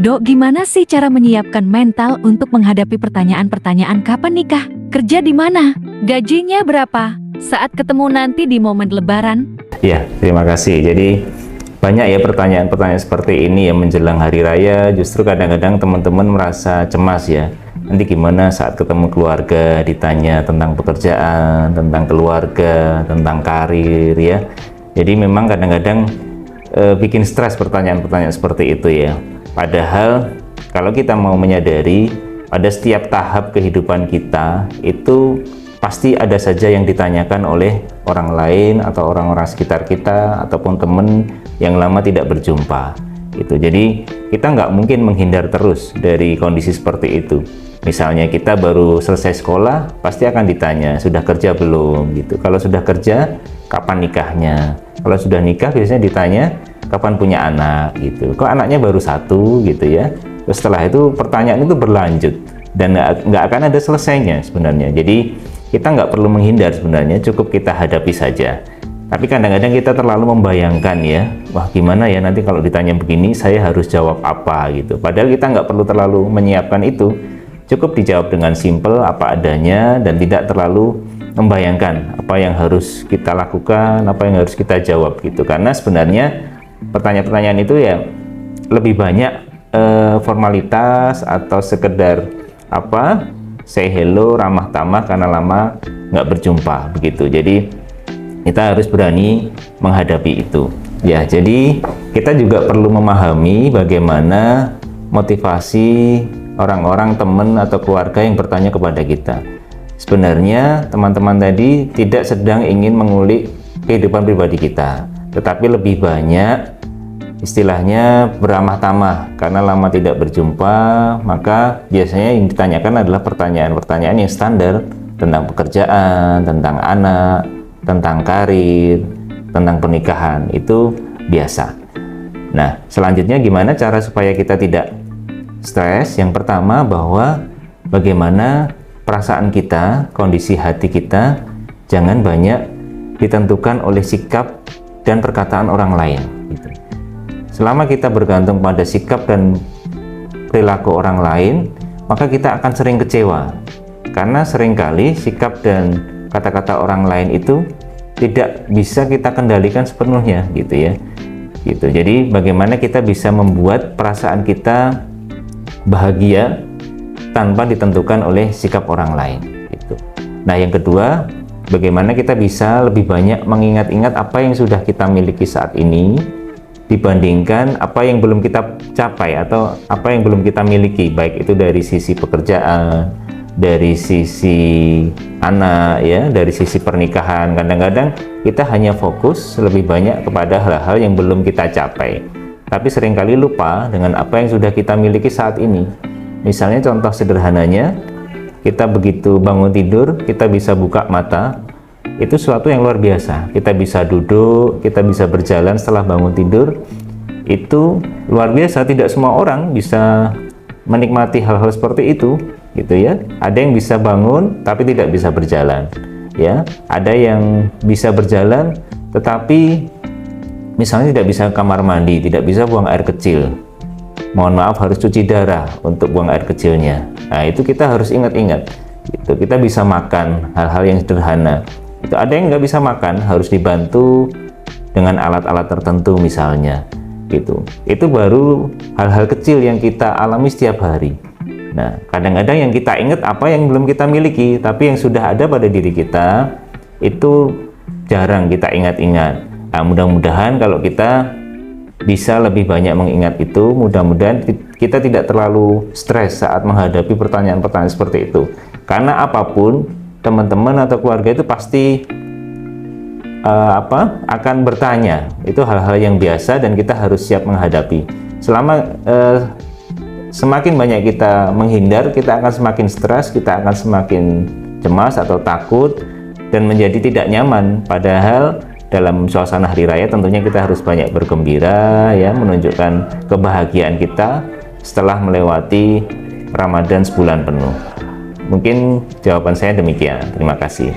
Dok, gimana sih cara menyiapkan mental untuk menghadapi pertanyaan-pertanyaan kapan nikah? Kerja di mana? Gajinya berapa? Saat ketemu nanti di momen lebaran? Ya, terima kasih. Jadi banyak ya pertanyaan-pertanyaan seperti ini yang menjelang hari raya. Justru kadang-kadang teman-teman merasa cemas ya. Nanti gimana saat ketemu keluarga, ditanya tentang pekerjaan, tentang keluarga, tentang karir ya. Jadi memang kadang-kadang bikin stres pertanyaan-pertanyaan seperti itu ya. Padahal kalau kita mau menyadari pada setiap tahap kehidupan kita itu pasti ada saja yang ditanyakan oleh orang lain atau orang-orang sekitar kita ataupun teman yang lama tidak berjumpa gitu. Jadi kita nggak mungkin menghindar terus dari kondisi seperti itu. Misalnya kita baru selesai sekolah, pasti akan ditanya sudah kerja belum gitu. Kalau sudah kerja, kapan nikahnya? Kalau sudah nikah biasanya ditanya kapan punya anak gitu. Kok anaknya baru satu gitu ya. Terus setelah itu pertanyaan itu berlanjut dan nggak akan ada selesainya sebenarnya. Jadi kita nggak perlu menghindar sebenarnya, cukup kita hadapi saja. Tapi kadang-kadang kita terlalu membayangkan ya, wah gimana ya nanti kalau ditanya begini saya harus jawab apa gitu. Padahal kita nggak perlu terlalu menyiapkan itu, cukup dijawab dengan simple apa adanya dan tidak terlalu membayangkan apa yang harus kita lakukan, apa yang harus kita jawab gitu. Karena sebenarnya pertanyaan-pertanyaan itu ya lebih banyak formalitas atau sekedar apa say hello, ramah tamah karena lama nggak berjumpa begitu. Jadi kita harus berani menghadapi itu ya. Jadi kita juga perlu memahami bagaimana motivasi orang-orang, teman atau keluarga yang bertanya kepada kita. Sebenarnya teman-teman tadi tidak sedang ingin mengulik kehidupan pribadi kita, tetapi lebih banyak istilahnya beramah tamah karena lama tidak berjumpa. Maka biasanya yang ditanyakan adalah pertanyaan-pertanyaan yang standar tentang pekerjaan, tentang anak, tentang karir, tentang pernikahan. Itu biasa. Nah, selanjutnya gimana cara supaya kita tidak stres? Yang pertama bahwa bagaimana perasaan kita, kondisi hati kita jangan banyak ditentukan oleh sikap dan perkataan orang lain gitu. Selama kita bergantung pada sikap dan perilaku orang lain, maka kita akan sering kecewa. Karena seringkali sikap dan kata-kata orang lain itu tidak bisa kita kendalikan sepenuhnya gitu ya. Gitu. Jadi bagaimana kita bisa membuat perasaan kita bahagia tanpa ditentukan oleh sikap orang lain gitu. Nah, yang kedua, bagaimana kita bisa lebih banyak mengingat-ingat apa yang sudah kita miliki saat ini dibandingkan apa yang belum kita capai atau apa yang belum kita miliki, baik itu dari sisi pekerjaan, dari sisi anak ya, dari sisi pernikahan. Kadang-kadang kita hanya fokus lebih banyak kepada hal-hal yang belum kita capai, tapi seringkali lupa dengan apa yang sudah kita miliki saat ini. Misalnya contoh sederhananya, kita begitu bangun tidur, kita bisa buka mata, itu suatu yang luar biasa. Kita bisa duduk, kita bisa berjalan setelah bangun tidur, itu luar biasa. Tidak semua orang bisa menikmati hal-hal seperti itu gitu ya. Ada yang bisa bangun tapi tidak bisa berjalan ya. Ada yang bisa berjalan tetapi misalnya tidak bisa ke kamar mandi, tidak bisa buang air kecil, mohon maaf harus cuci darah untuk buang air kecilnya. Nah, itu kita harus ingat-ingat gitu. Kita bisa makan hal-hal yang sederhana. Itu ada yang nggak bisa makan, harus dibantu dengan alat-alat tertentu misalnya gitu. Itu baru hal-hal kecil yang kita alami setiap hari. Nah, kadang-kadang yang kita ingat apa yang belum kita miliki, tapi yang sudah ada pada diri kita itu jarang kita ingat-ingat. Nah, mudah-mudahan kalau kita bisa lebih banyak mengingat itu, mudah-mudahan kita tidak terlalu stres saat menghadapi pertanyaan-pertanyaan seperti itu. Karena apapun, teman-teman atau keluarga itu pasti akan bertanya. Itu hal-hal yang biasa dan kita harus siap menghadapi. Selama semakin banyak kita menghindar, kita akan semakin stres, kita akan semakin cemas atau takut dan menjadi tidak nyaman. Padahal dalam suasana hari raya tentunya kita harus banyak bergembira ya, menunjukkan kebahagiaan kita setelah melewati Ramadan sebulan penuh. Mungkin jawaban saya demikian. Terima kasih.